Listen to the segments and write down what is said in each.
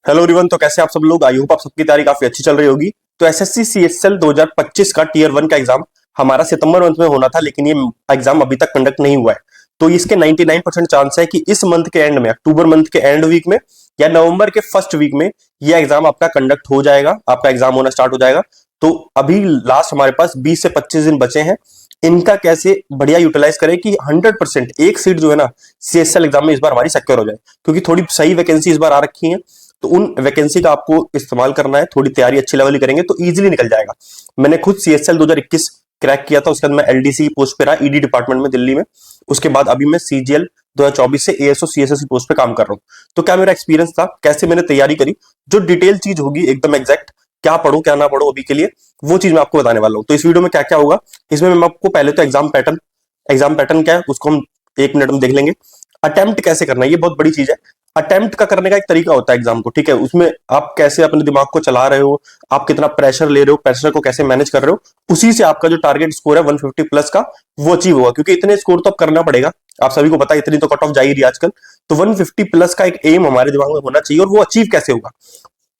Hello everyone. तो कैसे आप सब लोग? आई होप आप सबकी तैयारी काफी अच्छी चल रही होगी। तो एसएससी सीएचएल 2025 का टीयर 1 का एग्जाम हमारा सितंबर मंथ में होना था, लेकिन ये एग्जाम अभी तक कंडक्ट नहीं हुआ है। तो इसके 99% चांस है कि इस मंथ के एंड में, अक्टूबर मंथ के एंड वीक में या नवंबर के फर्स्ट वीक में ये एग्जाम आपका कंडक्ट हो जाएगा, आपका एग्जाम होना स्टार्ट हो जाएगा। तो अभी लास्ट हमारे पास 20 से 25 दिन बचे हैं। इनका कैसे बढ़िया यूटिलाइज करें कि 100% एक सीट जो है ना सीएसएल एग्जाम में इस बार हमारी सिक्योर हो जाए, क्योंकि थोड़ी सही वैकेंसी इस बार आ रखी है। तो उन वैकेंसी का आपको इस्तेमाल करना है, थोड़ी तैयारी अच्छी लेवल की करेंगे तो इजीली निकल जाएगा। मैंने खुद सीएसएल 2021 क्रैक किया था, उसके बाद मैं एलडीसी पोस्ट पे रहा ईडी डिपार्टमेंट में दिल्ली में। उसके बाद अभी मैं सीजीएल 2024 से एएसओ सीएसएस की पोस्ट पे काम कर रहा हूँ। तो क्या मेरा एक्सपीरियंस था, कैसे मैंने तैयारी करी, जो डिटेल चीज होगी एकदम एग्जैक्ट, क्या पढ़ो क्या ना पढ़ो अभी के लिए, वो चीज मैं आपको बताने वाला हूँ। तो इस वीडियो में क्या क्या होगा, इसमें मैं आपको पहले तो एग्जाम पैटर्न क्या है उसको हम 1 मिनट में देख लेंगे। अटेम्प्ट कैसे करना है, ये बहुत बड़ी चीज है। अटेम्प्ट का करने का एक तरीका होता है एग्जाम को, ठीक है, उसमें आप कैसे अपने दिमाग को चला रहे हो, आप कितना प्रेशर ले रहे हो, प्रेशर को कैसे मैनेज कर रहे हो, उसी से आपका जो टारगेट स्कोर है 150 प्लस का वो अचीव होगा। क्योंकि इतने स्कोर तो अब करना पड़ेगा, आप सभी को पता है इतनी तो कट ऑफ जा ही रही है आजकल। तो 150 प्लस का एक एम हमारे दिमाग में होना चाहिए, और वो अचीव कैसे होगा,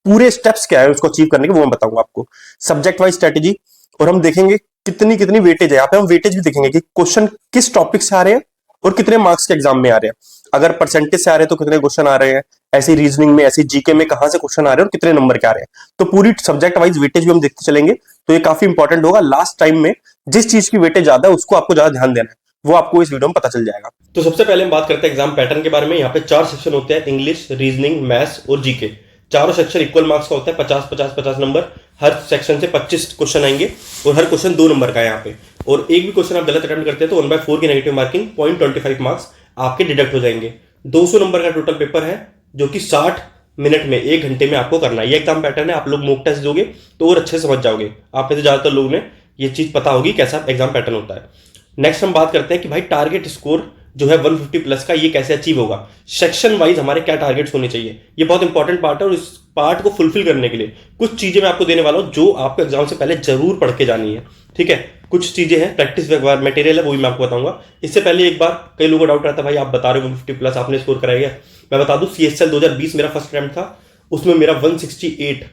पूरे स्टेप्स क्या है उसको अचीव करने के, वो मैं बताऊंगा आपको। सब्जेक्ट वाइज स्ट्रेटेजी, और हम देखेंगे कितनी कितनी वेटेज है। यहाँ पे हम वेटेज भी देखेंगे कि क्वेश्चन किस टॉपिक से आ रहे हैं और कितने मार्क्स के एग्जाम में आ रहे हैं। अगर परसेंटेज से आ रहे हैं तो कितने क्वेश्चन आ रहे हैं, ऐसी रीजनिंग में, ऐसी जीके में कहां से क्वेश्चन आ रहे हैं और कितने नंबर के आ रहे हैं। तो पूरी सब्जेक्ट वाइज वेटेज भी हम देखते चलेंगे। तो ये काफी इंपॉर्टेंट होगा। लास्ट टाइम में जिस चीज की वेटेज ज्यादा है उसको आपको ज्यादा ध्यान देना है, वो आपको इस वीडियो में पता चल जाएगा। तो सबसे पहले हम बात करते हैं एग्जाम पैटर्न के बारे में। यहाँ पे 4 सेक्शन होते हैं, इंग्लिश, रीजनिंग, मैथ्स और जीके। चारों सेक्शन इक्वल मार्क्स का होता है, 50-50-50 नंबर। हर सेक्शन से 25 क्वेश्चन आएंगे और हर क्वेश्चन 2 नंबर का है यहाँ पे। और एक भी क्वेश्चन आप गलत अटेम्प्ट करते हैं तो 1/4 की नेगेटिव मार्किंग 0.25 मार्क्स आपके डिडक्ट हो जाएंगे। 200 नंबर का टोटल पेपर है, जो कि 60 मिनट में, 1 घंटे में आपको करना है। ये एग्जाम पैटर्न है। आप लोग मॉक टेस्ट दोगे तो और अच्छे से समझ जाओगे। आप में से ज्यादातर लोगों ने ये चीज पता होगी कैसा एग्जाम पैटर्न होता है। नेक्स्ट हम बात करते हैं कि भाई टारगेट स्कोर जो है 150 प्लस का, ये कैसे अचीव होगा। सेक्शन वाइज हमारे क्या टारगेट्स होने चाहिए, ये बहुत इंपॉर्टेंट पार्ट है। और इस पार्ट को फुलफिल करने के लिए कुछ चीजें मैं आपको देने वाला हूं जो आपको एग्जाम से पहले जरूर पढ़ के जानी है, ठीक है। कुछ चीजें हैं, प्रैक्टिस मटेरियल है, वो भी मैं आपको बताऊंगा। इससे पहले एक बार कई लोगों को डाउट रहता है, भाई आप बता रहे हो 150 प्लस आपने स्कोर कराया है। मैं बता दूं, सीएसएल 2020 मेरा फर्स्ट अटेम्प्ट था, उसमें मेरा 168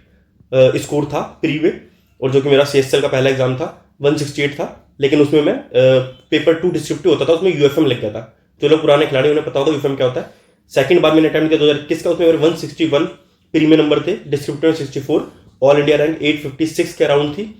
स्कोर था प्री में, और जो कि मेरा सीएसएल का पहला एग्जाम था 168 था। लेकिन उसमें मैं पेपर 2 डिस्क्रिप्टिव होता था, उसमें यूएफएम लग गया था। जो लोग पुराने खिलाड़ी उन्हें पता होगा यूएफएम क्या होता है। सेकंड बार मैंने अटेम्प्ट किया 2021 का, उसमें मेरे 161 प्री में नंबर थे, डिस्क्रिप्टिव में 64, ऑल इंडिया रैंक 856 के अराउंड थी,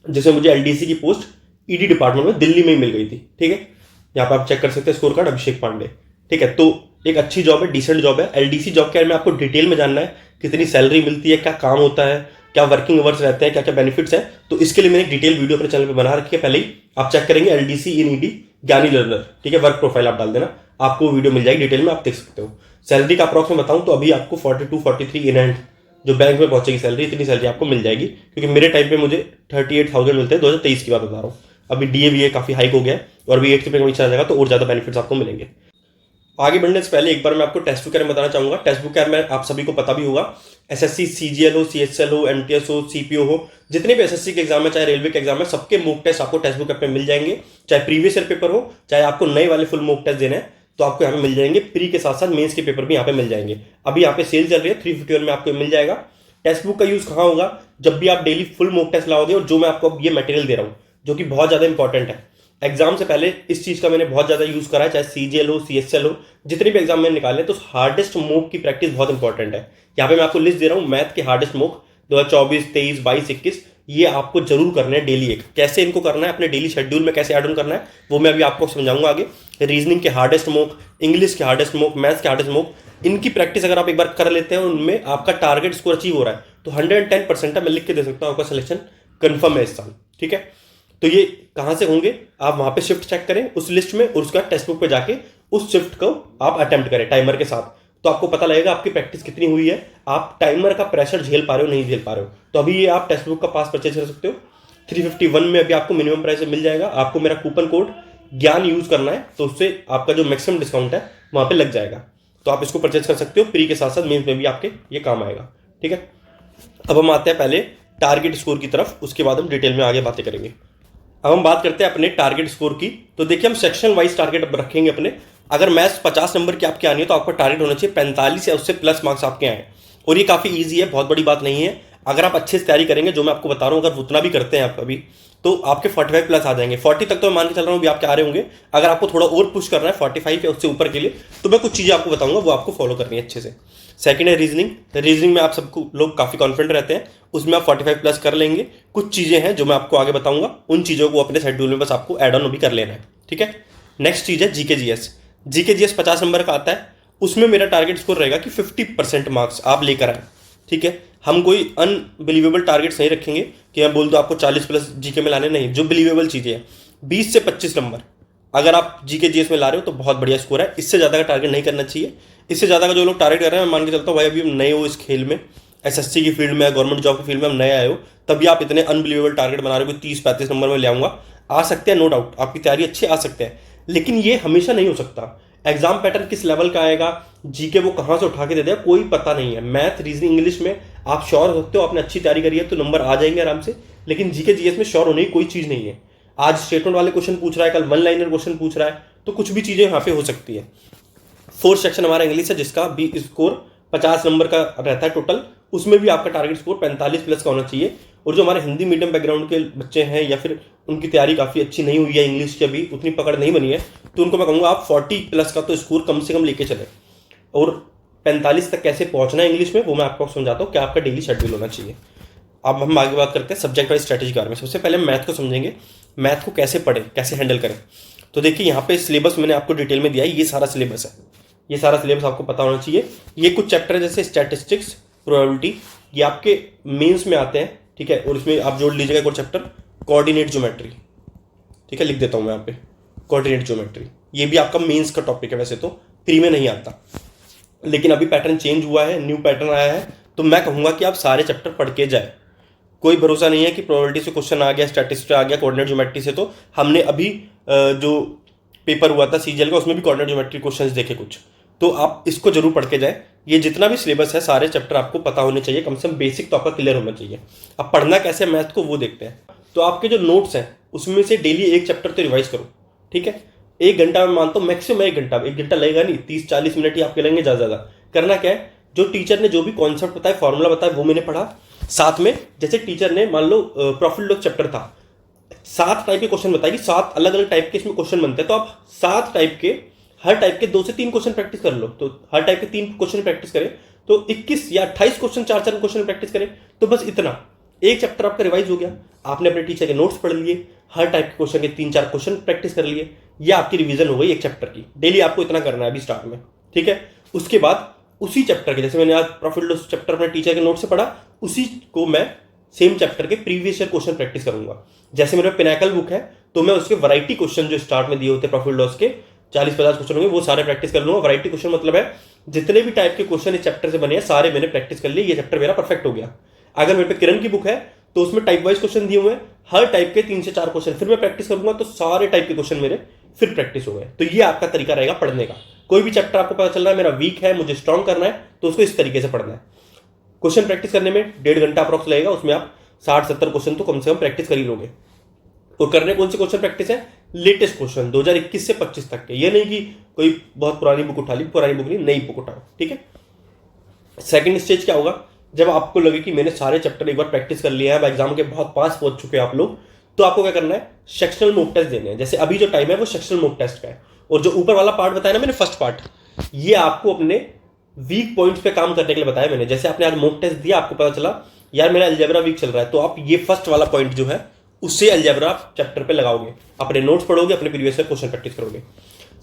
जिसमें मुझे एलडीसी की पोस्ट ईडी डिपार्टमेंट में दिल्ली में ही मिल गई थी, ठीक है। यहाँ पे आप चेक कर सकते हैं स्कोर कार्ड, अभिषेक पांडे, ठीक है। तो एक अच्छी जॉब है, डिसेंट जॉब है। एलडीसी जॉब के बारे में आपको डिटेल में जानना है, कितनी सैलरी मिलती है, क्या काम होता है, क्या वर्किंग आवर्स रहते हैं, क्या क्या बेनिफिट्स है। तो इसके लिए मैंने एक डिटेल वीडियो अपने चैनल पे बना रखी है, पहले ही आप चेक करेंगे। एलडीसी इन ईडी ज्ञानी लर्नर, ठीक है, वर्क प्रोफाइल आप डाल देना, आपको वीडियो मिल जाएगी, डिटेल में आप देख सकते हो। सैलरी का अप्रॉक्स में बताऊं तो अभी आपको 42-43 इन हैंड जो बैंक में पहुंचेगी सैलरी, इतनी सैलरी आपको मिल जाएगी। क्योंकि मेरे टाइम पे मुझे 38,000 मिलते हैं, 2023 की बात बता रहा हूँ। अभी डीए काफी हाइक हो गया है, और अभी 8 पे चला जाएगा तो और ज्यादा बेनिफिट्स आपको मिलेंगे। आगे बढ़ने से पहले एक बार मैं आपको टेस्ट बुक के बारे में बताना चाहूंगा। टेक्स्ट बुक के बारे में आप सभी को पता भी होगा, एसएससी सीजीएल हो, सीएचएल हो, एमटीएस हो, सीपीओ हो, जितने भी एसएससी के एग्जाम है, चाहे रेलवे के एग्जाम है, सबके मॉक टेस्ट आपको टेक्स्ट बुक पे मिल जाएंगे। चाहे प्रीवियस ईयर पेपर हो, चाहे आपको नए वाले फुल मॉक टेस्ट देने हैं, तो आपको यहाँ पे मिल जाएंगे। प्री के साथ साथ मेंस के पेपर भी यहाँ पे मिल जाएंगे। अभी यहाँ पे सेल चल रही है, 351 में आपको मिल जाएगा। टेक्स्ट बुक का यूज कहाँ होगा, जब भी आप डेली फुल मॉक टेस्ट लाओगे, और जो मैं आपको ये मटेरियल दे रहा हूँ जो कि बहुत ज्यादा इंपॉर्टेंट है। एग्जाम से पहले इस चीज का मैंने बहुत ज्यादा यूज करा है, चाहे सीजीएल हो, सीएचएल हो, जितने भी एग्जाम मैंने निकाले, तो हार्डेस्ट मॉक की प्रैक्टिस बहुत इंपॉर्टेंट है। यहाँ पे मैं आपको लिस्ट दे रहा हूँ मैथ के हार्डेस्ट मॉक 2024, 23, 22, 21, ये आपको जरूर करना है डेली एक। कैसे इनको करना है, अपने डेली शेड्यूल में कैसे ऐड ऑन करना है, वो मैं अभी आपको समझाऊंगा आगे। रीजनिंग के हार्डेस्ट मॉक, इंग्लिश के हार्डेस्ट मॉक, मैथ्स के हार्डेस्ट मॉक, इनकी प्रैक्टिस अगर आप एक बार कर लेते हैं, उनमें आपका टारगेट स्कोर अचीव हो रहा है, तो 110% है, मैं लिख के दे सकता हूँ, आपका सिलेक्शन कन्फर्म है इस साल, ठीक है। तो ये कहां से होंगे, आप वहां पे शिफ्ट चेक करें उस लिस्ट में, और उसका टेक्स्ट बुक पे जाके उस शिफ्ट को आप अटेम्प्ट करें टाइमर के साथ। तो आपको पता लगेगा आपकी प्रैक्टिस कितनी हुई है, आप टाइमर का प्रेशर झेल पा रहे हो नहीं झेल पा रहे हो। तो अभी ये आप टेक्स्ट बुक का पास परचेज कर सकते हो। 351 में अभी आपको मिनिमम प्राइस मिल जाएगा। आपको मेरा कूपन कोड ज्ञान यूज करना है, तो उससे आपका जो मैक्सिमम डिस्काउंट है वहां पे लग जाएगा। तो आप इसको परचेज कर सकते हो, प्री के साथ साथ मेंस में भी आपके ये काम आएगा, ठीक है। अब हम आते हैं पहले टारगेट स्कोर की तरफ, उसके बाद हम डिटेल में आगे बातें करेंगे। अब हम बात करते हैं अपने टारगेट स्कोर की। तो देखिए, हम सेक्शन वाइज टारगेट रखेंगे अपने। अगर मैथ्स 50 नंबर की आपकी आनी है, तो आपका टारगेट होना चाहिए 45 या उससे प्लस मार्क्स आपके आए। और ये काफ़ी ईजी है, बहुत बड़ी बात नहीं है। अगर आप अच्छे से तैयारी करेंगे, जो मैं आपको बता रहा हूँ, अगर उतना भी करते हैं आप अभी, तो आपके 45 प्लस आ जाएंगे। 40 तक तो मैं मान के चल रहा हूँ भी आपके आ रहे होंगे। अगर आपको थोड़ा और पुश करना है 45 या उससे ऊपर के लिए, तो मैं कुछ चीज़ें आपको बताऊंगा, वो आपको फॉलो करनी है अच्छे से। सेकंड है रीजनिंग। रीजनिंग में आप सबको लोग काफ़ी कॉन्फिडेंट रहते हैं, उसमें आप 45 प्लस कर लेंगे। कुछ चीज़ें हैं जो मैं आपको आगे बताऊंगा, उन चीज़ों को अपने शेड्यूल में बस आपको एड ऑन भी कर लेना है, ठीक है। नेक्स्ट चीज़ है GK GS. GK GS 50 number का आता है, उसमें मेरा टारगेट स्कोर रहेगा कि 50% मार्क्स आप लेकर आए, ठीक है। हम कोई अनबिलीवेबल टारगेट्स नहीं रखेंगे कि मैं बोल दूं आपको 40 प्लस जीके में लाने, नहीं, जो बिलीवेबल चीज़ें हैं 20 से 25 नंबर अगर आप जीके जीएस में ला रहे हो तो बहुत बढ़िया स्कोर है। इससे ज़्यादा का टारगेट नहीं करना चाहिए। इससे ज़्यादा का जो लोग टारगेट कर रहे हैं, मैं मान के चलता हूँ भाई अभी हम नए हो इस खेल में, एसएससी की फील्ड में, गवर्नमेंट जॉब की फील्ड में हम नए आए हो, तभी आप इतने अनबिलीवेबल टारगेट बना रहे हो कि 30-35 नंबर में ले आऊँगा। आ सकते हैं, नो डाउट, आपकी तैयारी अच्छी आ सकते हैं, लेकिन ये हमेशा नहीं हो सकता। एग्जाम पैटर्न किस लेवल का आएगा, जीके वो कहाँ से उठा के दे देगा, कोई पता नहीं है। मैथ, रीजनिंग, इंग्लिश में आप श्योर हो सकते हो, आपने अच्छी तैयारी करी है तो नंबर आ जाएंगे आराम से, लेकिन जीके जीएस में श्योर होने की कोई चीज़ नहीं है। आज स्टेटमेंट वाले क्वेश्चन पूछ रहा है, कल वन लाइनर क्वेश्चन पूछ रहा है, तो कुछ भी चीज़ें यहाँ पे हो सकती है। फोर्थ सेक्शन हमारा इंग्लिश है, जिसका भी स्कोर 50 नंबर का रहता है टोटल, उसमें भी आपका टारगेट स्कोर 45 प्लस का होना चाहिए। और जो हमारे हिंदी मीडियम बैकग्राउंड के बच्चे हैं, या फिर उनकी तैयारी काफ़ी अच्छी नहीं हुई है, इंग्लिश की अभी उतनी पकड़ नहीं बनी है, तो उनको मैं कहूँगा आप 40 प्लस का तो स्कोर कम से कम लेके चले। और 45 तक कैसे पहुँचना है इंग्लिश में, वो मैं आपको समझाता हूँ, क्या आपका डेली शेड्यूल होना चाहिए। अब हम आगे बात करते हैं सब्जेक्ट वाइज स्ट्रैटेजी के बारे में। सबसे पहले मैथ को समझेंगे, मैथ को कैसे पढ़ें, कैसे हैंडल करें। तो देखिए यहाँ पे सिलेबस मैंने आपको डिटेल में दिया है, ये सारा सिलेबस है, ये सारा सिलेबस आपको पता होना चाहिए। ये कुछ चैप्टर है जैसे स्टैटिस्टिक्स, प्रोबेबिलिटी, ये आपके मेंस में आते हैं, ठीक है। और इसमें आप जोड़ लीजिएगा एक और चैप्टर, कोऑर्डिनेट ज्योमेट्री, ठीक है, लिख देता हूँ मैं यहाँ पे, कोऑर्डिनेट ज्योमेट्री। ये भी आपका मेंस का टॉपिक है, वैसे तो प्री में नहीं आता, लेकिन अभी पैटर्न चेंज हुआ है, न्यू पैटर्न आया है, तो मैं कहूँगा कि आप सारे चैप्टर पढ़ के जाए। कोई भरोसा नहीं है कि प्रोबेबिलिटी से क्वेश्चन आ गया, स्टैटिस्टिक्स आ गया, कोऑर्डिनेट ज्योमेट्री से तो हमने अभी जो पेपर हुआ था सीजीएल का, उसमें भी कोऑर्डिनेट ज्योमेट्री क्वेश्चंस देखे कुछ, तो आप इसको जरूर पढ़ के जाए। ये जितना भी सिलेबस है, सारे चैप्टर आपको पता होने चाहिए, कम से कम बेसिक तो आपका क्लियर होना चाहिए। अब पढ़ना कैसे मैथ को वो देखते हैं। तो आपके जो नोट्स हैं उसमें से डेली एक चैप्टर तो रिवाइज करो, ठीक है। 1 घंटा मैं मानता हूँ मैक्सिमम, 1 घंटा लगेगा नहीं, 30-40 मिनट ही आपके लगेंगे ज़्यादा ज़्यादा। करना क्या है, जो टीचर ने जो भी कॉन्सेप्ट बताया, फॉर्मूला बताया, वो मैंने पढ़ा। साथ में जैसे टीचर ने मान लो प्रॉफिट लॉस चैप्टर था, 7 टाइप के क्वेश्चन बताएगी, 7 अलग अलग टाइप के इसमें क्वेश्चन बनते हैं, तो आप 7 टाइप के, हर टाइप के 2 से 3 क्वेश्चन प्रैक्टिस कर लो। तो हर टाइप के 3 क्वेश्चन प्रैक्टिस करें तो 21 या 28 क्वेश्चन, 4-4 क्वेश्चन प्रैक्टिस करें, तो बस इतना, एक चैप्टर आपका रिवाइज हो गया। आपने अपने टीचर के नोट्स पढ़ लिए, हर टाइप के क्वेश्चन के 3-4 क्वेश्चन प्रैक्टिस कर लिए, या आपकी रिवीजन हो गई एक चैप्टर की। डेली आपको इतना करना है अभी स्टार्ट में, ठीक है। उसके बाद उसी चैप्टर के, जैसे मैंने आज प्रॉफिट लॉस चैप्टर अपने टीचर के नोट से पढ़ा, उसी को मैं सेम चैप्टर के प्रीवियस ईयर क्वेश्चन प्रैक्टिस करूंगा। जैसे मेरे पिनाकल बुक है, तो मैं उसके वैरायटी क्वेश्चन जो स्टार्ट में दिए होते हैं प्रॉफिट लॉस के 40-50 क्वेश्चन होंगे, वो सारे प्रैक्टिस कर लूंगा। वैरायटी क्वेश्चन मतलब है जितने भी टाइप के क्वेश्चन इस चैप्टर से बने हैं, सारे मैंने प्रैक्टिस कर लिए, ये चैप्टर मेरा परफेक्ट हो गया। अगर मेरे पे किरण की बुक है तो उसमें टाइप वाइज क्वेश्चन दिए हुए हैं, हर टाइप के 3 से 4 क्वेश्चन फिर मैं प्रैक्टिस करूंगा, तो सारे टाइप के क्वेश्चन मेरे फिर प्रैक्टिस हो गए। तो ये आपका तरीका रहेगा पढ़ने का। कोई भी चैप्टर आपको पता चल रहा है मेरा वीक है, मुझे स्ट्रॉन्ग करना है, तो उसको इस तरीके से पढ़ना है। क्वेश्चन प्रैक्टिस करने में 1.5 घंटा अप्रॉक्स लगेगा, उसमें आप 60-70 क्वेश्चन तो कम से कम प्रैक्टिस कर ही लोगे। और करने कौन से क्वेश्चन प्रैक्टिस है, लेटेस्ट क्वेश्चन 2021 से 25 तक के। ये नहीं कि कोई बहुत पुरानी बुक उठा ली, पुरानी बुक नहीं, नई बुक उठाओ, ठीक है। सेकंड स्टेज क्या होगा, जब आपको लगे कि मैंने सारे चैप्टर एक बार प्रैक्टिस कर लिया है, एग्जाम के बहुत पास पहुंच चुके हैं आप लोग, तो आपको क्या करना है, सेक्शनल मॉक टेस्ट देने हैं। जैसे अभी जो टाइम है वो सेक्शनल मॉक टेस्ट का है, और जो ऊपर वाला पार्ट बताया ना मैंने, फर्स्ट पार्ट, ये आपको अपने वीक पॉइंट्स पे काम करने के लिए बताया मैंने। जैसे आपने आज मॉक टेस्ट दिया, आपको पता चला यार मेरा अलजेब्रा वीक चल रहा है, तो आप ये फर्स्ट वाला पॉइंट जो है उससे अलजेब्रा चैप्टर पे लगाओगे, अपने नोट्स पढ़ोगे, अपने प्रीवियस ईयर क्वेश्चन प्रैक्टिस करोगे।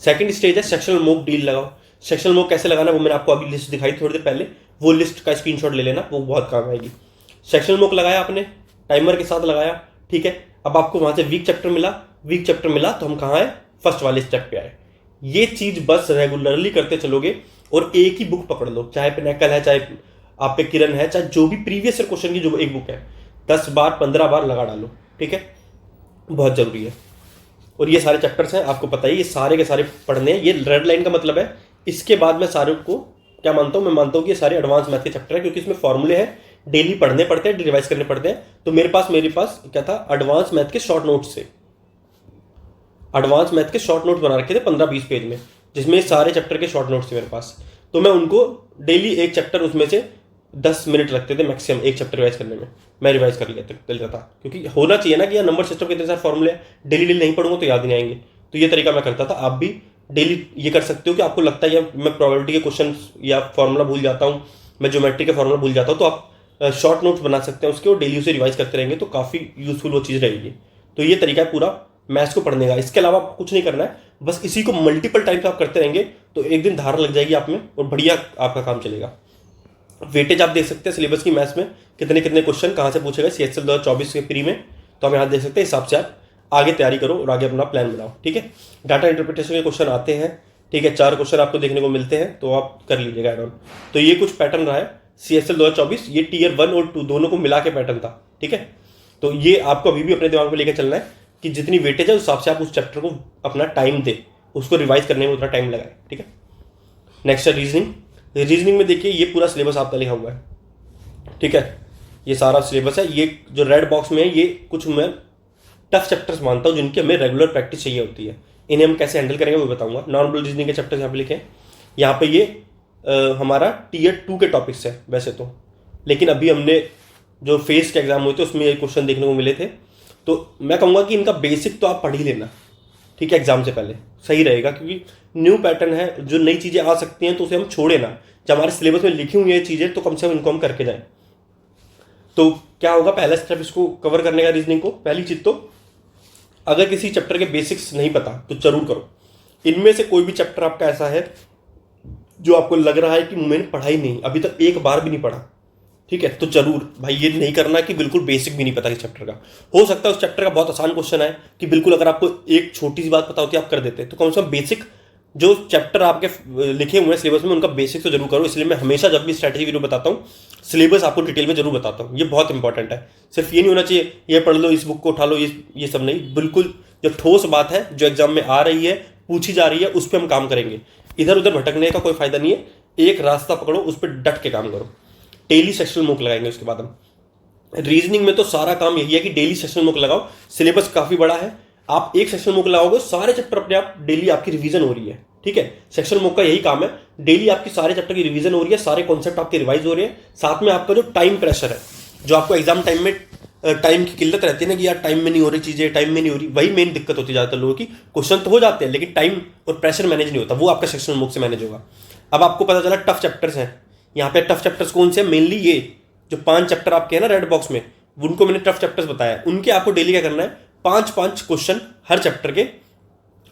सेकंड स्टेज है सेक्शनल मॉक डील लगाओ। सेक्शनल मॉक कैसे लगाना, वो मैंने आपको अभी लिस्ट दिखाई थोड़ी देर पहले, वो लिस्ट का स्क्रीनशॉट ले लेना, वो बहुत काम आएगी। सेक्शनल मॉक लगाया आपने, टाइमर के साथ लगाया, ठीक है। अब आपको वहां से वीक चैप्टर मिला, तो हम कहाँ आए, फर्स्ट वाले स्टेप पे आए। ये चीज बस रेगुलरली करते चलोगे, और एक ही बुक पकड़ लो, चाहे पिनाकल है, चाहे आप पे किरण है, चाहे जो भी प्रीवियस ईयर क्वेश्चन की जो एक बुक है, 10 बार 15 बार लगा डालो, ठीक है, बहुत जरूरी है। और ये सारे चैप्टर्स हैं, आपको पता है ये सारे के सारे पढ़ने हैं। ये रेड लाइन का मतलब है इसके बाद मैं सारे को क्या मानता हूँ, मैं मानता हूँ कि ये सारे एडवांस मैथ के चैप्टर है, क्योंकि इसमें फॉर्मूले हैं, डेली पढ़ने पड़ते हैं, रिवाइज करने पड़ते हैं। तो मेरे पास क्या था, एडवांस मैथ के शॉर्ट नोट्स से, एडवांस मैथ के शॉर्ट नोट्स बना रखे थे 15-20 पेज में, जिसमें सारे चैप्टर के शॉर्ट नोट्स थे मेरे पास। तो मैं उनको डेली एक चैप्टर उसमें से 10 मिनट लगते थे मैक्सिमम एक चैप्टर रिवाइज करने में, मैं रिवाइज कर लेता था, क्योंकि होना चाहिए ना कि यार नंबर सिस्टम के इतने सारे फॉर्मूले डेली डेली नहीं पढ़ूंगा तो याद नहीं आएंगे। तो ये तरीका मैं करता था। आप भी डेली ये कर सकते हो कि आपको लगता है यार मैं प्रोबेबिलिटी के क्वेश्चन या फॉर्मूला भूल जाता हूँ, मैं ज्योमेट्री के फॉर्मूला भूल जाता हूँ, तो आप शॉर्ट नोट्स बना सकते हैं उसके और डेली उसे रिवाइज करते रहेंगे तो काफ़ी यूजफुल वो चीज़ रहेगी। तो ये तरीका है पूरा मैथ्स को पढ़ने का। इसके अलावा आपको कुछ नहीं करना है, बस इसी को मल्टीपल टाइम्स आप करते रहेंगे तो एक दिन धार लग जाएगी आप में और बढ़िया आपका काम चलेगा। वेटेज आप देख सकते हैं सिलेबस की मैथ्स में कितने कितने क्वेश्चन कहाँ से पूछे गए CHL 2024 के प्री में, तो आप यहाँ देख सकते हैं। हिसाब से आप आगे तैयारी करो और आगे अपना प्लान बनाओ, ठीक है। डाटा इंटरप्रिटेशन के क्वेश्चन आते हैं, ठीक है, 4 क्वेश्चन आपको देखने को मिलते हैं, तो आप कर लीजिएगा एड ऑन। तो ये कुछ पैटर्न रहा है CHL 2024, ये टीयर 1 और 2 दोनों को मिला के पैटर्न था, ठीक है। तो ये आपको अभी भी अपने दिमाग में लेकर चलना है कि जितनी वेटेज है उस हिसाब से आप उस चैप्टर को अपना टाइम दे, उसको रिवाइज करने में उतना टाइम लगाए, ठीक है। नेक्स्ट है रीजनिंग। रीजनिंग में देखिए ये पूरा सिलेबस आपका लिखा हुआ है, ठीक है। ये सारा सिलेबस है, ये जो रेड बॉक्स में है ये कुछ मैं टफ चैप्टर्स मानता हूँ जिनकी हमें रेगुलर प्रैक्टिस चाहिए होती है। इन्हें हम कैसे हैंडल करेंगे वो बताऊंगा। नॉर्मल रीजनिंग के चैप्टर्स यहाँ पे लिखे हैं। यहाँ पे ये हमारा टीयर 2 के टॉपिक्स है वैसे तो, लेकिन अभी हमने जो फेस के एग्जाम हुए थे उसमें ये क्वेश्चन देखने को मिले थे, तो मैं कहूँगा कि इनका बेसिक तो आप पढ़ ही लेना, ठीक है, एग्जाम से पहले सही रहेगा, क्योंकि न्यू पैटर्न है, जो नई चीज़ें आ सकती हैं तो उसे हम छोड़े ना। जब हमारे सिलेबस में लिखी हुई है चीज़ें तो कम से कम इनको हम करके जाएं। तो क्या होगा, पहला स्टेप इसको कवर करने का रीजनिंग को। पहली चीज़ तो अगर किसी चैप्टर के बेसिक्स नहीं पता तो जरूर करो। इनमें से कोई भी चैप्टर आपका ऐसा है जो आपको लग रहा है कि मैंने पढ़ा ही नहीं, अभी तक एक बार भी नहीं पढ़ा, ठीक है, तो जरूर भाई ये नहीं करना कि बिल्कुल बेसिक भी नहीं पता इस चैप्टर का। हो सकता है उस चैप्टर का बहुत आसान क्वेश्चन है कि बिल्कुल अगर आपको एक छोटी सी बात पता होती है आप कर देते, तो कम से कम बेसिक जो चैप्टर आपके लिखे हुए हैं सिलेबस में उनका बेसिक तो जरूर करो। इसलिए मैं हमेशा जब भी स्ट्रैटेजी वीडियो बताता हूँ सिलेबस आपको डिटेल में जरूर बताता हूँ, ये बहुत इंपॉर्टेंट है। सिर्फ ये नहीं होना चाहिए ये पढ़ लो, इस बुक को उठा लो, ये सब नहीं, बिल्कुल जो ठोस बात है जो एग्जाम में आ रही है, पूछी जा रही है, उस पर हम काम करेंगे। इधर उधर भटकने का कोई फायदा नहीं है, एक रास्ता पकड़ो, उस पर डट के काम करो। डेली सेक्शनल मूक लगाएंगे उसके बाद हम। रीजनिंग में तो सारा काम यही है कि डेली सेक्शनल मूक लगाओ। सिलेबस काफी बड़ा है, आप एक सेक्शनल मूक लगाओगे सारे चैप्टर अपने आप डेली आपकी रिवीजन हो रही है, ठीक है। सेक्शनल मूक का यही काम है, डेली आपकी सारे चैप्टर की रिवीजन हो रही है, सारे कॉन्सेप्ट आपके रिवाइज हो रहे हैं। साथ में आपका जो टाइम प्रेशर है, जो आपको एग्जाम टाइम में टाइम की किल्लत रहती है ना कि यार टाइम में नहीं हो रही चीजें, टाइम में नहीं हो रही, वही मेन दिक्कत होती है ज्यादातर लोगों की। क्वेश्चन तो हो जाते हैं लेकिन टाइम और प्रेशर मैनेज नहीं होता, वो आपका सेक्शनल मूक से मैनेज होगा। अब आपको पता चला टफ चैप्टर्स हैं, यहाँ पे टफ चैप्टर्स कौन से हैं, मेनली ये जो 5 चैप्टर आपके हैं ना रेड बॉक्स में, उनको मैंने टफ चैप्टर्स बताया, उनके आपको डेली क्या करना है, 5-5 क्वेश्चन हर चैप्टर के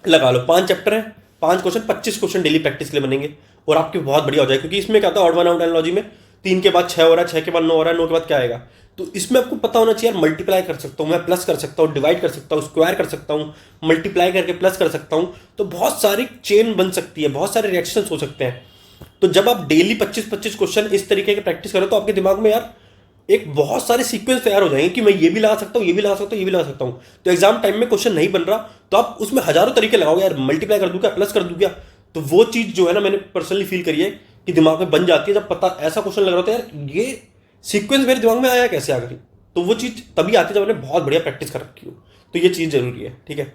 लगा लो। 5 चैप्टर है, 5 क्वेश्चन, 25 क्वेश्चन डेली प्रैक्टिस के लिए बनेंगे और आपके बहुत बढ़िया हो जाएगा। क्योंकि इसमें क्या होता है, ऑड वन आउट एनालॉजी में 3 के बाद 6 हो रहा है, 6 के बाद 9 हो रहा है, 9 के बाद क्या आएगा, तो इसमें आपको पता होना चाहिए यार मल्टीप्लाई कर सकता हूँ मैं, प्लस कर सकता हूँ, डिवाइड कर सकता हूँ, स्क्वायर कर सकता हूँ, मल्टीप्लाई करके प्लस कर सकता हूँ, तो बहुत सारी चेन बन सकती है, बहुत सारे रिएक्शंस हो सकते हैं। तो जब आप डेली 25-25 क्वेश्चन इस तरीके के प्रैक्टिस करो तो आपके दिमाग में यार एक बहुत सारे सीक्वेंस तैयार हो जाएंगे कि मैं ये भी लगा सकता हूँ, ये भी लगा सकता हूँ, ये भी लगा सकता हूँ। तो एग्जाम टाइम में क्वेश्चन नहीं बन रहा तो आप उसमें हजारों तरीके लगाओगे, यार मल्टीप्लाई कर दूं क्या, प्लस कर दूं क्या, तो वो चीज जो है ना मैंने पर्सनली फील करी है कि दिमाग में बन जाती है। जब पता ऐसा क्वेश्चन लग रहा था यार ये सीक्वेंस मेरे दिमाग में आया कैसे आ गई, तो वो चीज तभी आती है जब मैंने बहुत बढ़िया प्रैक्टिस कर रखी हो। तो ये चीज जरूरी है, ठीक है।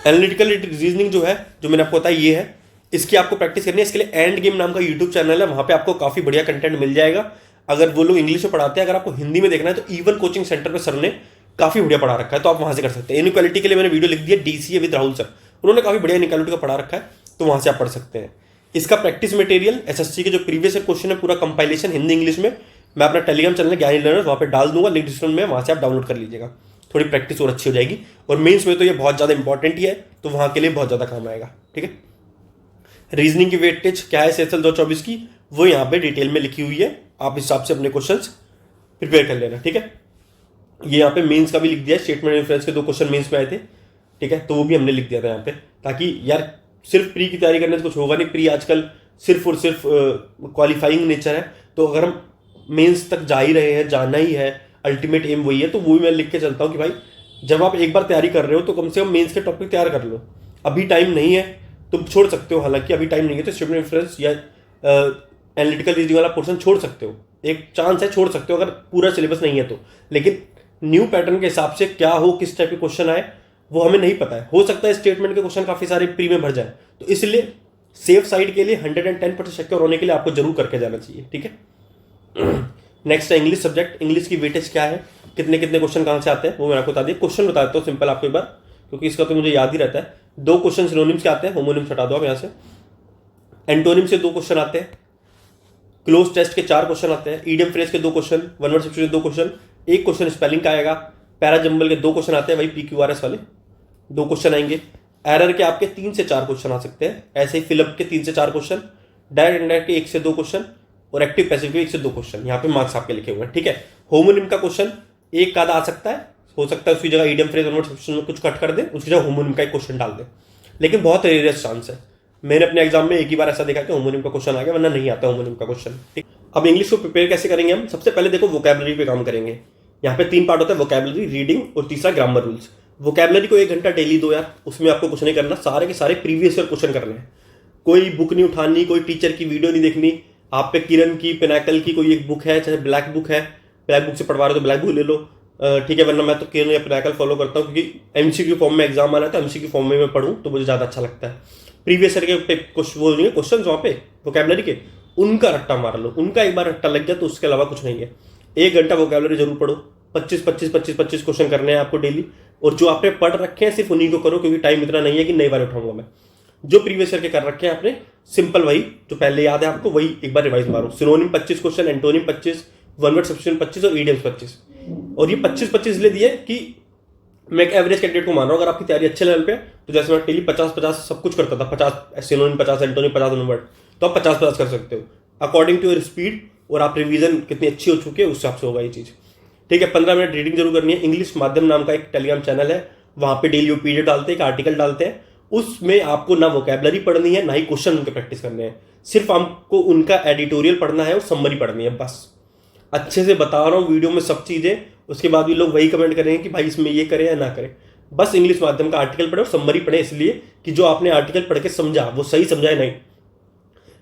एनालिटिकल रीजनिंग जो है, जो मैंने आपको बताया ये है, इसकी आपको प्रैक्टिस करनी है। इसके लिए एंड गेम नाम का यूट्यूब चैनल है, वहां पे आपको काफी बढ़िया कंटेंट मिल जाएगा। अगर वो लोग इंग्लिश में पढ़ाते हैं, अगर आपको हिंदी में देखना है तो इवन कोचिंग सेंटर पे सर ने काफी बढ़िया पढ़ा रखा है, तो आप वहां से कर सकते हैं। इनइक्वालिटी के लिए मैंने वीडियो लिख दिया, DCA विद राहुल सर, उन्होंने काफी बढ़िया इनइक्वालिटी का पढ़ा रखा है, तो वहां से आप पढ़ सकते हैं। इसका प्रैक्टिस मटेरियल SSC के जो प्रीवियस क्वेश्चन है पूरा कंपाइलेशन हिंदी इंग्लिश में मैं अपना टेलीग्राम चैनल ज्ञानी लर्नर्स वहां पे डाल दूंगा, लिंक डिस्क्रिप्शन में, वहां से आप डाउनलोड कर लीजिएगा। थोड़ी प्रैक्टिस और अच्छी हो जाएगी, और मेंस में तो ये बहुत ज्यादा इंपॉर्टेंट ही है, तो वहां के लिए बहुत ज्यादा काम आएगा, ठीक है। रीजनिंग की वेटेज क्या है CHL 2024 की, वो यहाँ पे डिटेल में लिखी हुई है, आप इस हिसाब से अपने क्वेश्चंस प्रिपेयर कर लेना, ठीक है। ये यहाँ पे मेंस का भी लिख दिया है, स्टेटमेंट रेफरेंस के 2 क्वेश्चन मेंस में आए थे, ठीक है, तो वो भी हमने लिख दिया था यहाँ पे, ताकि यार सिर्फ प्री की तैयारी करने से कुछ होगा नहीं। प्री आजकल सिर्फ और सिर्फ क्वालिफाइंग नेचर है, तो अगर हम मेंस तक जा ही रहे हैं, जाना ही है, अल्टीमेट एम वही है, तो वो भी मैं लिख के चलता हूँ कि भाई जब आप एक बार तैयारी कर रहे हो तो कम से कम मेंस के टॉपिक तैयार कर लो। अभी टाइम नहीं है तो छोड़ सकते हो, हालांकि अभी टाइम नहीं है तो स्टेटमेंट रेफरेंस या एनालिटिकल रीजनिंग वाला पोर्शन छोड़ सकते हो, एक चांस है छोड़ सकते हो अगर पूरा सिलेबस नहीं है तो। लेकिन न्यू पैटर्न के हिसाब से क्या हो, किस टाइप के क्वेश्चन आए वो हमें नहीं पता है, हो सकता है स्टेटमेंट के क्वेश्चन काफी सारे प्री में भर जाए, तो इसलिए सेफ साइड के लिए 110% सिक्योर होने के लिए आपको जरूर करके जाना चाहिए, ठीक है। नेक्स्ट है इंग्लिश सब्जेक्ट। इंग्लिश की वेटेज क्या है, कितने कितने क्वेश्चन कहाँ से आते हैं वो मैं आपको बता दिया। क्वेश्चन बता देता हूँ सिंपल आपको एक बार, क्योंकि इसका तो मुझे याद ही रहता है। 2 क्वेश्चन सिनोनिम्स के आते हैं, होमोनिम्स हटा दो आप यहाँ से। एंटोनिम से 2 क्वेश्चन आते हैं। क्लोज टेस्ट के 4 क्वेश्चन आते हैं। ईडियम फ्रेज के 2 question, one word substitution 2 question, 1 question spelling का आएगा। पैराजंबल के 2 क्वेश्चन आते हैं, वही PQRS वाले 2 क्वेश्चन आएंगे। एरर के आपके 3 से 4 क्वेश्चन आ सकते हैं, ऐसे ही फिलअप के 3 से 4 क्वेश्चन, डायरेक्ट इनडायरेक्ट के 1 से 2 क्वेश्चन, और एक्टिव पैसिव के 1 से 2 क्वेश्चन। यहाँ पे मार्क्स आपके लिखे हुए हैं, ठीक है। होमोनिम का क्वेश्चन एक का आधा आ सकता है, हो सकता है उसकी जगह idiom phrase one word substitution में कुछ कट कर दे, उसकी जगह होमोनिम का एक क्वेश्चन डाल दे, लेकिन बहुत रेयरेस्ट चांस है। मैंने अपने एग्जाम में एक ही बार ऐसा देखा कि होमोनिम का क्वेश्चन आ गया, वरना नहीं आता होमोनिम का क्वेश्चन, ठीक। अब इंग्लिश को प्रिपेयर कैसे करेंगे हम, सबसे पहले देखो वोकैबुलरी पे काम करेंगे। यहाँ पे 3 पार्ट होता है, वोकैबुलरी, रीडिंग और तीसरा ग्रामर रूल्स। वोकैबुलरी को 1 घंटा डेली दो यार, उसमें आपको कुछ नहीं करना, सारे के सारे प्रीवियस ईयर क्वेश्चन करने हैं। कोई बुक नहीं उठानी, कोई टीचर की वीडियो नहीं देखनी। आप पे किरण की, पिनाकल की कोई एक बुक है, चाहे ब्लैक बुक है, ब्लैक बुक से पढ़वा रहे हो तो ब्लैक बुक ले लो, ठीक है। वरना मैं तो किरण या पिनाकल फॉलो करता हूँ, क्योंकि MCQ फॉर्म में एग्जाम आना है तो MCQ फॉर्म में मैं पढ़ूँ तो मुझे ज़्यादा अच्छा लगता है। प्रीवियस ईयर के क्वेश्चन वहाँ पे वोकैबुलरी के, उनका रट्टा मार लो। उनका एक बार रट्टा लग गया तो उसके अलावा कुछ नहीं है। 1 घंटा वोकैबुलरी जरूर पढ़ो। 25 क्वेश्चन करने हैं आपको डेली, और जो आपने पढ़ रखे हैं सिर्फ उन्हीं को करो, क्योंकि टाइम इतना नहीं है कि नई बार उठाऊंगा मैं। जो प्रीवियस ईयर के कर रखे हैं आपने, सिंपल वही जो पहले याद है आपको, वही एक बार रिवाइज मारो। Synonym 25 question, antonym 25, one word substitution 25 और ईडियम्स 25। और ये 25 इसलिए दिए कि मैं एक एवरेज कैंडिडेट को मान रहा हूँ। अगर आपकी तैयारी अच्छे लेवल पे, तो जैसे मैं डेली 50 सब कुछ करता था, 50 सिनोनिम, 50 एंटोनिम, 50 वन वर्ड, तो आप 50 कर सकते हो अकॉर्डिंग टू योर स्पीड, और आप रिवीजन कितनी अच्छी हो चुकी है उस हिसाब से होगा ये चीज़, ठीक है। 15 मिनट रीडिंग जरूर करनी है। इंग्लिश माध्यम नाम का एक टेलीग्राम चैनल है, वहाँ पे डेली PDF डालते हैं, एक आर्टिकल डालते हैं। उसमें आपको ना वोकैबुलरी पढ़नी है, ना ही क्वेश्चन उनके प्रैक्टिस करने हैं, सिर्फ आपको उनका एडिटोरियल पढ़ना है और समरी पढ़नी है बस। अच्छे से बता रहा हूँ वीडियो में सब चीज़ें, उसके बाद भी लोग वही कमेंट करेंगे कि भाई इसमें ये करें या ना करें। बस इंग्लिश माध्यम का आर्टिकल पढ़े और समरी पढ़े, इसलिए कि जो आपने आर्टिकल पढ़ के समझा वो सही समझा है नहीं।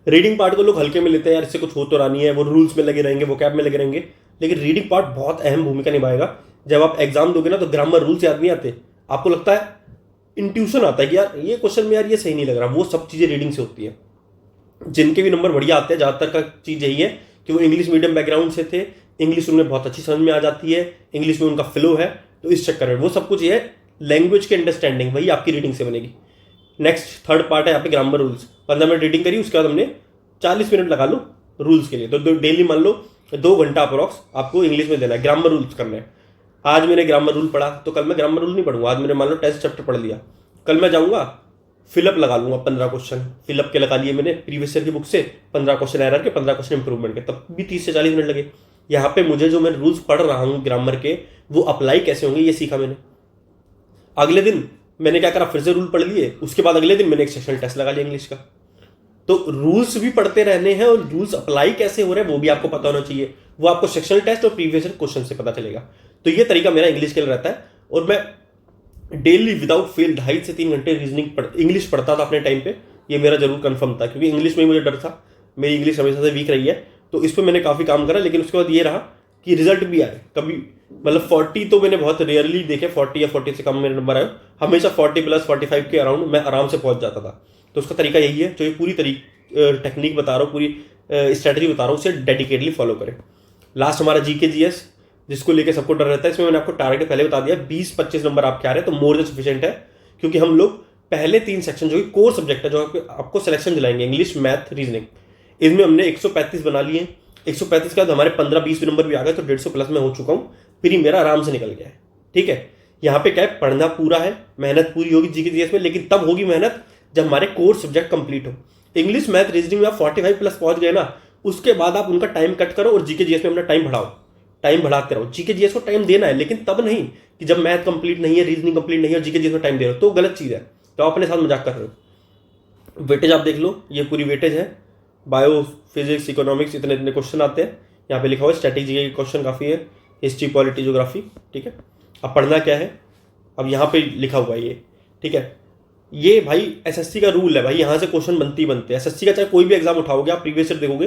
रीडिंग पार्ट को लोग हल्के में लेते हैं, यार इससे कुछ हो तो रहा नहीं है, वो रूल्स में लगे रहेंगे, वो कैब में लगे रहेंगे, लेकिन रीडिंग पार्ट बहुत अहम भूमिका निभाएगा। जब आप एग्जाम दोगे ना तो ग्रामर रूल्स याद नहीं आते, आपको लगता है इंट्यूशन आता है कि यार ये क्वेश्चन में यार ये सही नहीं लग रहा, वो सब चीज़ें रीडिंग से होती है। जिनके भी नंबर बढ़िया आते हैं, ज़्यादातर का चीज़ यही है कि वो इंग्लिश मीडियम बैकग्राउंड से थे, इंग्लिश उनमें बहुत अच्छी समझ में आ जाती है, इंग्लिश में उनका फ्लो है, तो इस चक्कर में वो सब कुछ ये है लैंग्वेज की अंडरस्टैंडिंग, वही आपकी रीडिंग से बनेगी। नेक्स्ट थर्ड पार्ट है यहाँ पे ग्रामर रूल्स। 15 मिनट रीडिंग करी, उसके बाद हमने 40 मिनट लगा लो रूल्स के लिए, तो डेली मान लो 2 घंटा अप्रॉक्स आपको इंग्लिश में देना है, ग्रामर रूल्स करना है। आज मैंने ग्रामर रूल पढ़ा तो कल मैं ग्रामर रूल नहीं पढ़ूंगा। आज मैंने मान लो टेस्ट चैप्टर पढ़ लिया, कल मैं जाऊंगा फिलअप लगा लूंगा 15 क्वेश्चन फिलअप के लगा लिए मैंने प्रीवियस ईयर की बुक से, 15 क्वेश्चन एरर के, 15 क्वेश्चन इंप्रूवमेंट के, तब भी 30 से 40 मिनट लगे। यहाँ पे मुझे जो मैं रूल्स पढ़ रहा हूँ ग्रामर के, वो अप्लाई कैसे होंगे ये सीखा मैंने। अगले दिन मैंने क्या करा, फिर से रूल पढ़ लिए, उसके बाद अगले दिन मैंने एक सेक्शनल टेस्ट लगा लिया इंग्लिश का। तो रूल्स भी पढ़ते रहने हैं और रूल्स अप्लाई कैसे हो रहे हैं वो भी आपको पता होना चाहिए, वो आपको सेक्शनल टेस्ट और प्रीवियस क्वेश्चन से पता चलेगा। तो ये तरीका मेरा इंग्लिश के लिए रहता है, और मैं डेली विदाउट फेल 2.5 से 3 घंटे रीजनिंग इंग्लिश पढ़ता था अपने टाइम पे। ये मेरा जरूर कंफर्म था, क्योंकि इंग्लिश में मुझे डर था, मेरी इंग्लिश हमेशा से वीक रही है, तो इस पर मैंने काफ़ी काम करा। लेकिन उसके बाद ये रहा कि रिजल्ट भी आए, कभी मतलब 40 तो मैंने बहुत रेयरली देखे, 40 या 40 से कम मेरे नंबर आए, हमेशा 40 प्लस 45 के अराउंड मैं आराम से पहुंच जाता था। तो उसका तरीका यही है, जो ये पूरी टेक्निक बता रहा हूँ, पूरी स्ट्रैटेजी बता रहा हूँ, उसे डेडिकेटली फॉलो करें। लास्ट हमारा GK GS, जिसको लेके सबको डर रहता है, इसमें मैंने आपको टारगेट पहले बता दिया, 20-25 नंबर आपके आ रहे हैं तो मोर देन सफिशिएंट है। क्योंकि हम लोग पहले 3 सेक्शन जो कि कोर सब्जेक्ट है, जो आपको सिलेक्शन दिलाएंगे, इंग्लिश, मैथ, रीजनिंग, इसमें हमने 135 बना लिए। 135 के बाद हमारे 15-20 नंबर भी आ गए, तो 150 प्लस में हो चुका हूँ, फिर मेरा आराम से निकल गया है। ठीक है, यहाँ पे क्या है, पढ़ना पूरा है, मेहनत पूरी होगी GK GS में, लेकिन तब होगी मेहनत जब हमारे कोर सब्जेक्ट कंप्लीट हो। इंग्लिश, मैथ, रीजनिंग में आप 45 प्लस पहुंच गए ना, उसके बाद आप उनका टाइम कट करो और GK GS में अपना टाइम बढ़ाओ, टाइम बढ़ाते रहो। GK GS को टाइम देना है, लेकिन तब नहीं कि जब मैथ कंप्लीट नहीं है, रीजनिंग कंप्लीट नहीं है और GK GS में टाइम दे रहे हो, तो गलत चीज़ है, तो आप अपने साथ मजाक कर रहे हो। वेटेज आप देख लो, ये पूरी वेटेज है, बायो, फिजिक्स, इकोनॉमिक्स, इतने इतने क्वेश्चन आते हैं। यहाँ पे लिखा हुआ है स्ट्रैटेजी के क्वेश्चन काफ़ी है, हिस्ट्री, पॉलिटी, ज्योग्राफी। ठीक है, अब पढ़ना क्या है, अब यहाँ पे लिखा हुआ है ये। ठीक है, ये भाई SSC का रूल है भाई, यहाँ से क्वेश्चन बनते ही बनते हैं। SSC का चाहे कोई भी एग्जाम उठाओगे, आप प्रीवियस ईयर देखोगे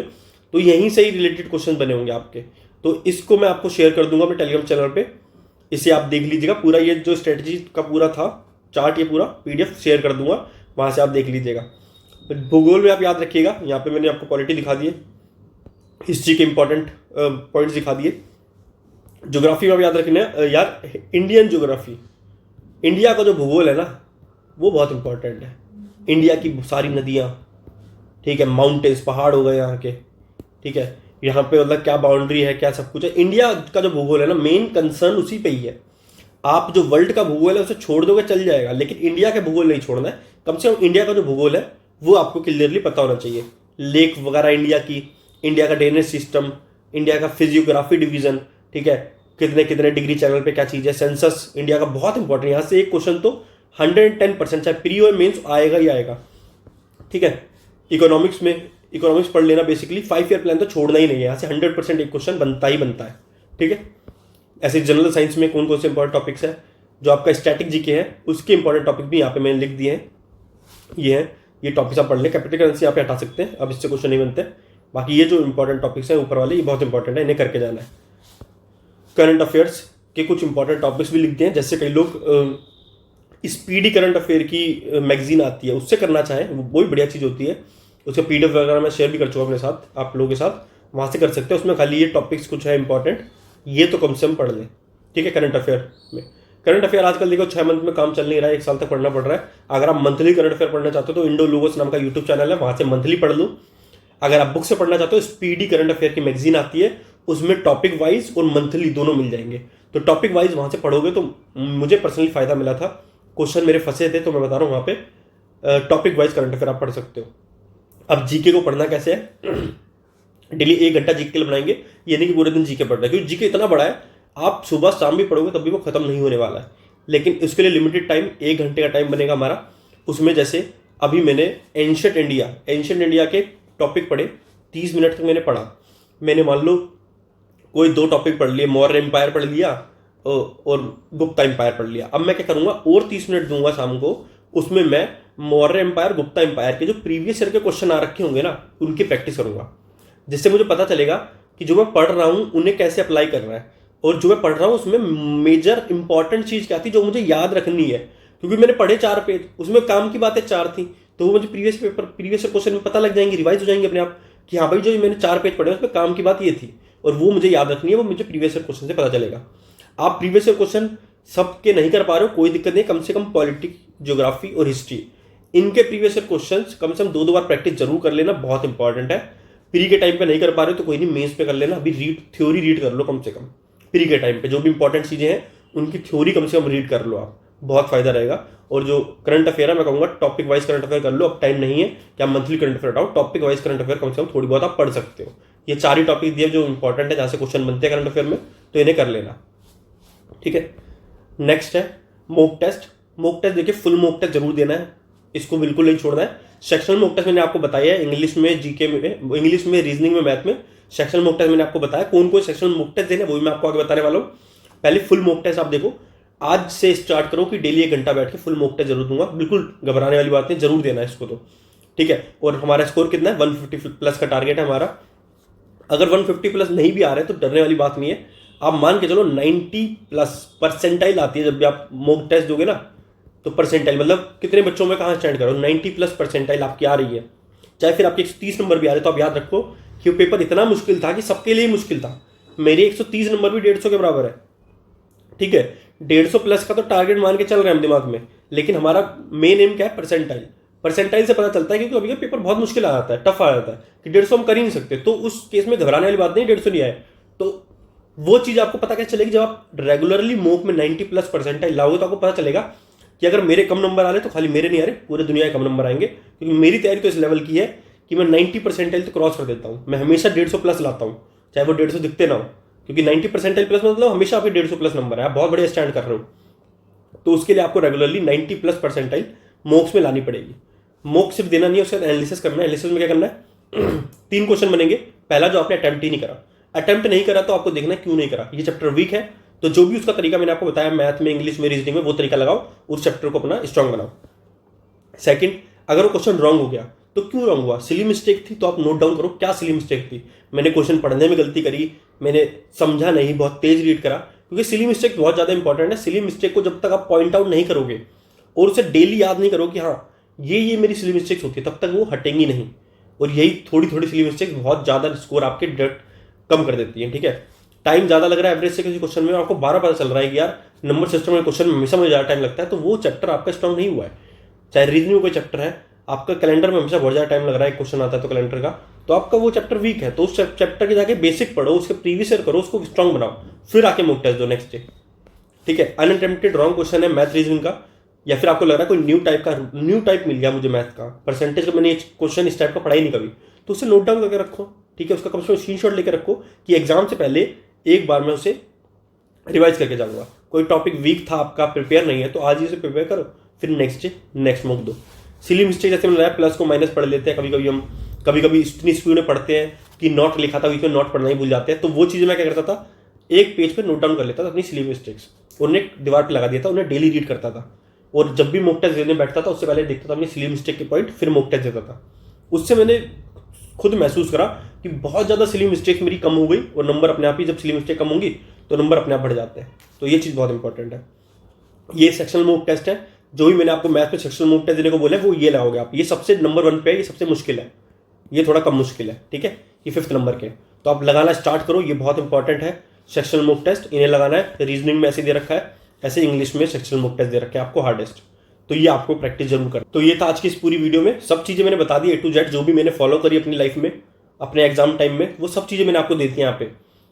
तो यहीं से ही रिलेटेड क्वेश्चन बने होंगे आपके। तो इसको मैं आपको शेयर कर दूंगा अपने टेलीग्राम चैनल पे, इसे आप देख लीजिएगा पूरा, ये जो स्ट्रेटजी का पूरा था चार्ट, ये पूरा PDF शेयर कर दूंगा, वहाँ से आप देख लीजिएगा। भूगोल में आप याद रखिएगा, यहाँ पे मैंने आपको पॉलिटी दिखा दी है, हिस्ट्री के इंपॉर्टेंट पॉइंट्स दिखा दिए। ज्योग्राफी में आप याद रखना यार, इंडियन ज्योग्राफी, इंडिया का जो भूगोल है ना वो बहुत इंपॉर्टेंट है। इंडिया की सारी नदियाँ, ठीक है, माउंटेन्स, पहाड़ हो गए यहाँ के, ठीक है, यहाँ पे मतलब क्या बाउंड्री है, क्या सब कुछ है। इंडिया का जो भूगोल है ना, मेन कंसर्न उसी पे ही है। आप जो वर्ल्ड का भूगोल है उसे छोड़ दोगे चल जाएगा, लेकिन इंडिया का भूगोल नहीं छोड़ना है। कम से कम इंडिया का जो भूगोल है वो आपको क्लियरली पता होना चाहिए। लेक वगैरह इंडिया की, इंडिया का ड्रेनेज सिस्टम, इंडिया का फिजियोग्राफी डिवीजन, ठीक है, कितने कितने डिग्री चैनल पे क्या चीज़ है, सेंसस इंडिया का बहुत इंपॉर्टेंट। यहाँ से एक क्वेश्चन तो 110% चाहे प्री और मेंस आएगा ही आएगा, ठीक है। इकोनॉमिक्स में, इकोनॉमिक्स पढ़ लेना, बेसिकली 5 ईयर प्लान तो छोड़ना ही नहीं है, यहाँ से 100% एक क्वेश्चन बनता ही बनता है, ठीक है। ऐसे जनरल साइंस में कौन कौन से इंपॉर्टेंट टॉपिक्स है, जो आपका स्टैटिक जीके है उसके इंपॉर्टेंट टॉपिक भी यहाँ पे मैंने लिख दिए हैं। ये है, ये टॉपिक्स आप पढ़ लें। कैपिटल करेंसी यहाँ पे हटा सकते हैं, अब इससे क्वेश्चन नहीं बनते। बाकी ये जो इंपॉर्टेंट टॉपिक्स हैं ऊपर वाले, ये बहुत इंपॉर्टेंट है, इन्हें करके जाना है। करंट अफेयर्स के कुछ इंपॉर्टेंट टॉपिक्स भी लिख दिए हैं। जैसे कई लोग स्पीडी करंट अफेयर की मैगजीन आती है, उससे करना चाहें, वो भी बढ़िया चीज़ होती है। उसका PDF वगैरह मैं शेयर भी कर चुका अपने साथ, आप लोगों के साथ, वहाँ से कर सकते हैं। उसमें खाली ये टॉपिक्स कुछ है इंपॉर्टेंट, ये तो कम से कम पढ़ लें, ठीक है। करंट अफेयर में, करंट अफेयर आजकल देखो 6 मंथ में काम चल नहीं रहा है, 1 साल तक पढ़ना पड़ रहा है। अगर आप मंथली करंट अफेयर पढ़ना चाहते हो तो इंडो लोगोस नाम का यूट्यूब चैनल है, वहाँ से मंथली पढ़ लो। अगर आप बुक से पढ़ना चाहते हो, स्पीडी करंट अफेयर की मैगजीन आती है, उसमें टॉपिक वाइज और मंथली दोनों मिल जाएंगे। तो टॉपिक वाइज वहाँ से पढ़ोगे तो मुझे पर्सनली फ़ायदा मिला था। क्वेश्चन मेरे फंसे थे तो मैं बता रहा हूँ, वहाँ पे टॉपिक वाइज करंट अफेयर आप पढ़ सकते हो। अब जीके को पढ़ना कैसे है, डेली 1 घंटा जीके के लिए बनाएंगे। ये नहीं कि पूरे दिन जीके पढ़ रहे हैं, क्योंकि जीके इतना बड़ा है, आप सुबह शाम भी पढ़ोगे तब भी वो खत्म नहीं होने वाला है। लेकिन उसके लिए लिमिटेड टाइम, 1 घंटे का टाइम बनेगा हमारा। उसमें जैसे अभी मैंने एंशिएंट इंडिया के टॉपिक पढ़े, 30 मिनट तक मैंने पढ़ा। मैंने मान लो कोई 2 टॉपिक पढ़ लिए, मौर्य एम्पायर पढ़ लिया और गुप्ता एम्पायर पढ़ लिया। अब मैं क्या करूँगा, और 30 मिनट दूंगा शाम को, उसमें मैं मौर्य एम्पायर, गुप्ता एम्पायर के जो प्रीवियस ईयर के क्वेश्चन आ रखे होंगे ना, उनकी प्रैक्टिस करूंगा। जिससे मुझे पता चलेगा कि जो मैं पढ़ रहा हूँ उन्हें कैसे अप्लाई करना है, और जो मैं पढ़ रहा हूँ उसमें मेजर इंपॉर्टेंट चीज़ क्या थी जो मुझे याद रखनी है। क्योंकि मैंने पढ़े 4 पेज, उसमें काम की बातें 4 थी, तो वो मुझे प्रीवियस क्वेश्चन में पता लग जाएंगे, रिवाइज हो जाएंगे अपने आप कि हाँ भाई जो मैंने 4 पेज पढ़े उसमें काम की बात ये थी, और वो मुझे याद रखनी है, वो मुझे प्रीवियस क्वेश्चन से पता चलेगा। आप प्रीवियस क्वेश्चन सबके नहीं कर पा रहे हो, कोई दिक्कत नहीं, कम से कम पॉलिटिक्स, ज्योग्राफी और हिस्ट्री, इनके प्रीवियस क्वेश्चंस कम से कम 2 बार प्रैक्टिस जरूर कर लेना, बहुत इंपॉर्टेंट है। प्री के टाइम पे नहीं कर पा रहे तो कोई नहीं, मेंस पे कर लेना। अभी थ्योरी रीड कर लो कम से कम, प्री के टाइम पे जो भी इंपॉर्टेंट चीज़ें हैं उनकी थ्योरी कम से कम रीड कर लो आप, बहुत फायदा रहेगा। और जो करंट अफेयर है मैं कहूँगा टॉपिक वाइज करंट अफेयर कर लो। अब टाइम नहीं है कि आप मंथली करंट अफेयर हटाओ, टॉपिक वाइज करंट अफेयर कम से कम थोड़ी बहुत आप पढ़ सकते हो। ये 4 ही टॉपिक दिए जो इंपॉर्टेंट है, जहाँ से क्वेश्चन बनते हैं करंट अफेयर में, तो इन्हें कर लेना, ठीक है। नेक्स्ट है मॉक टेस्ट। मॉक टेस्ट देखिए, फुल मॉक टेस्ट जरूर देना है, इसको बिल्कुल नहीं छोड़ना है। सेक्शनल मॉक टेस्ट मैंने आपको बताया है, इंग्लिश में, जीके में, इंग्लिश में, रीजनिंग में, मैथ में। सेक्शनल मॉक टेस्ट मैंने आपको बताया, कौन कौन सेक्शनल मॉक टेस्ट देने, वही मैं आपको आगे बताने वाला हूँ। पहले फुल मॉक टेस्ट आप देखो, आज से स्टार्ट करो कि डेली 1 घंटा बैठ के फुल मॉक टेस्ट जरूर दूंगा। बिल्कुल घबराने वाली बात नहीं, जरूर देना है इसको तो, ठीक है। और हमारा स्कोर कितना है, 150 प्लस का टारगेट है हमारा। अगर 150 प्लस नहीं भी आ रहे तो डरने वाली बात नहीं है। आप मान के चलो 90 प्लस परसेंटाइल आती है जब भी आप मॉक टेस्ट दोगे ना, तो परसेंटाइल मतलब कितने बच्चों में कहाँ स्टैंड करो, 90 प्लस परसेंटाइल आपकी आ रही है। चाहे फिर आपके 130 नंबर भी आ रहे तो आप याद रखो कि वो पेपर इतना मुश्किल था कि सबके लिए मुश्किल था। मेरे 130 नंबर भी 150 के बराबर है, ठीक है। 150 प्लस का तो टारगेट मान के चल रहे हैं हम दिमाग में, लेकिन हमारा मेन एम क्या है, परसेंटाइल। परसेंटाइल से पता चलता है क्योंकि अभी पेपर बहुत मुश्किल आ जाता है, टफ आ जाता है कि 150 हम कर ही नहीं सकते। तो उस केस में घबराने वाली बात नहीं, 150 नहीं आए तो वो चीज़ आपको पता कैसे चलेगी, जब आप रेगुलरली मॉक में 90 प्लस परसेंटाइल लाओगे तो आपको पता चलेगा कि अगर मेरे कम नंबर आ रहे तो खाली मेरे नहीं आ रहे, पूरे दुनिया के कम नंबर आएंगे। क्योंकि मेरी तैयारी तो इस लेवल की है कि मैं 90 परसेंटाइल तो क्रॉस कर देता हूँ। मैं हमेशा 150 प्लस लाता हूँ, चाहे वो 150 दिखते ना हो, क्योंकि 90 परसेंटाइल प्लस मतलब हमेशा आपके 150 प्लस नंबर है, आप बहुत बढ़िया स्टैंड कर रहे हो। तो उसके लिए आपको रेगुलरली 90 प्लस परसेंटाइल मॉक्स में लानी पड़ेगी। मॉक सिर्फ देना नहीं है, उसके बाद एनालिसिस करना है। एनालिसिस में क्या करना है, 3 क्वेश्चन बनेंगे। पहला जो आपने अटेम्प्ट ही नहीं करा, अटेम्प्ट नहीं करा तो आपको देखना है क्यों नहीं करा। ये चैप्टर वीक है तो जो भी उसका तरीका मैंने आपको बताया, मैथ में, इंग्लिश में, रीजनिंग में, वो तरीका लगाओ, उस चैप्टर को अपना स्ट्रांग बनाओ। सेकंड, अगर वो क्वेश्चन रॉन्ग हो गया तो क्यों रॉन्ग हुआ, सिली मिस्टेक थी तो आप नोट डाउन करो क्या सिली मिस्टेक थी। मैंने क्वेश्चन पढ़ने में गलती करी, मैंने समझा नहीं, बहुत तेज रीड करा, क्योंकि सिली मिस्टेक बहुत ज़्यादा इंपॉर्टेंट है। सिली मिस्टेक को जब तक आप पॉइंट आउट नहीं करोगे और उसे डेली याद नहीं करोगे कि हाँ ये मेरी सिली मिस्टेक्स होती है, तब तक वो हटेंगी नहीं। और यही थोड़ी थोड़ी सिली मिस्टेक्स बहुत ज़्यादा स्कोर आपके कम कर देती है। ठीक है, टाइम ज़्यादा लग रहा है एवरेज से किसी क्वेश्चन में, आपको 12 पता चल रहा है कि यार नंबर सिस्टम में क्वेश्चन में हमेशा मुझे ज़्यादा टाइम लगता है, तो वो चैप्टर आपका स्ट्रॉन्ग नहीं हुआ है। चाहे रीजनिंग में कोई चैप्टर है, आपका कैलेंडर में हमेशा बहुत ज़्यादा टाइम लग रहा है, क्वेश्चन आता है तो कैलेंडर का, तो आपका वो चैप्टर वीक है। तो उस चैप्टर के जाके बेसिक पढ़ो, उसके प्रीवियस ईयर करो, उसको स्ट्रॉन्ग बनाओ, फिर आके मॉक टेस्ट दो नेक्स्ट डे। ठीक है, अनअटेम्प्टेड रॉन्ग क्वेश्चन है मैथ रीजनिंग का, या फिर आपको लग रहा है कोई न्यू टाइप मिल गया मुझे मैथ का, परसेंटेज का मैंने क्वेश्चन इस टाइप का पढ़ा ही नहीं कभी, तो उसे नोट डाउन करके रखो। ठीक है, उसका कम से कम स्क्रीनशॉट लेकर रखो कि एग्जाम से पहले एक बार मैं उसे रिवाइज करके जाऊंगा। कोई टॉपिक वीक था आपका, प्रिपेयर नहीं है, तो आज ही उसे प्रिपेयर करो, फिर नेक्स्ट डे नेक्स्ट मॉक दो। सिली मिस्टेक जैसे मैंने प्लस को माइनस पढ़ लेते हैं कभी कभी इतनी स्पीड में पढ़ते हैं कि नॉट लिखा था बीच में नॉट पढ़ना ही भूल जाते हैं। तो वो चीज़ें मैं क्या करता था, एक पेज पे नोट डाउन कर लेता था अपनी सिली मिस्टेक्स, उन्हें दीवार पे लगा दिया था, उन्हें डेली रीड करता था, और जब भी मॉक टेस्ट देने बैठता था उससे पहले देखता था अपनी सिली मिस्टेक के पॉइंट, फिर मॉक टेस्ट देता था। उससे मैंने खुद महसूस करा कि बहुत ज़्यादा सिली मिस्टेक मेरी कम हो गई, और नंबर अपने आप ही, जब सिली मिस्टेक कम होंगी तो नंबर अपने आप बढ़ जाते हैं। तो ये चीज़ बहुत इंपॉर्टेंट है। ये सेक्शनल मॉक टेस्ट है, जो भी मैंने आपको मैथ में सेक्शनल मॉक टेस्ट देने को बोला है वो ये लगाओगे आप। ये सबसे नंबर 1 पे है, ये सबसे मुश्किल है, ये थोड़ा कम मुश्किल है। ठीक है, ये 5th नंबर के, तो आप लगाना स्टार्ट करो, ये बहुत इंपॉर्टेंट है। सेक्शनल मॉक टेस्ट इन्हें लगाना है। रीजनिंग में ऐसे दे रखा है, ऐसे इंग्लिश में सेक्शनल मॉक टेस्ट दे रखा है आपको हार्डेस्ट, तो ये आपको प्रैक्टिस जरूर कर। तो ये था आज की इस पूरी वीडियो में, सब चीज़ें मैंने बता दी A to Z, जो भी मैंने फॉलो करी अपनी लाइफ में अपने एग्जाम टाइम में, वो सब चीज़ें मैंने आपको दी थी यहाँ पे।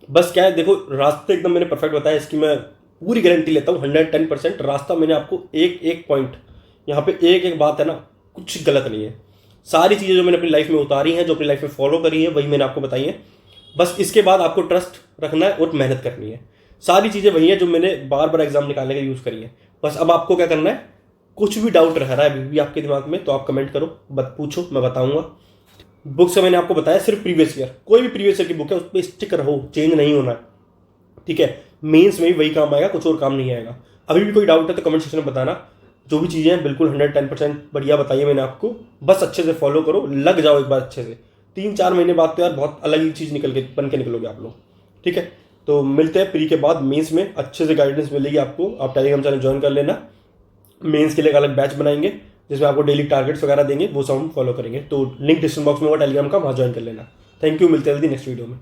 बस क्या है, देखो रास्ते एकदम मैंने परफेक्ट बताया, इसकी मैं पूरी गारंटी लेता हूँ 110%। रास्ता मैंने आपको एक एक पॉइंट, यहाँ पे एक एक बात है ना, कुछ गलत नहीं है। सारी चीज़ें जो मैंने अपनी लाइफ में उतारी हैं, जो अपनी लाइफ में फॉलो करी है, वही मैंने आपको बताई है। बस इसके बाद आपको ट्रस्ट रखना है और मेहनत करनी है। सारी चीज़ें वही हैं जो मैंने बार बार एग्जाम निकालने के लिए यूज़ करी है। बस अब आपको क्या करना है, कुछ भी डाउट रह रहा है अभी भी आपके दिमाग में, तो आप कमेंट करो, पूछो, मैं बताऊँगा। बुक्स का मैंने आपको बताया सिर्फ प्रीवियस ईयर, कोई भी प्रीवियस ईयर की बुक है उस पर स्टिक रहो, चेंज नहीं होना है। ठीक है, मेंस में भी वही काम आएगा, कुछ और काम नहीं आएगा। अभी भी कोई डाउट है तो कमेंट सेक्शन में बताना। जो भी चीज़ें हैं बिल्कुल 110% बढ़िया बताइए मैंने आपको, बस अच्छे से फॉलो करो, लग जाओ एक बार अच्छे से। 3-4 महीने बाद तो यार बहुत अलग ही चीज़ बन के निकलोगे आप लोग। ठीक है, तो मिलते हैं प्री के बाद मेंस में, अच्छे से गाइडेंस मिलेगी आपको। आप टेलीग्राम चैनल ज्वाइन कर लेना, मेंस के लिए एक अलग बैच बनाएंगे जिसमें आपको डेली टारगेट्स वगैरह देंगे, वो सब हम फॉलो करेंगे। तो लिंक डिस्क्रिप्शन बॉक्स में होगा टेलीग्राम का, वहाँ ज्वाइन कर लेना। थैंक यू, मिलते हैं जल्दी नेक्स्ट वीडियो में।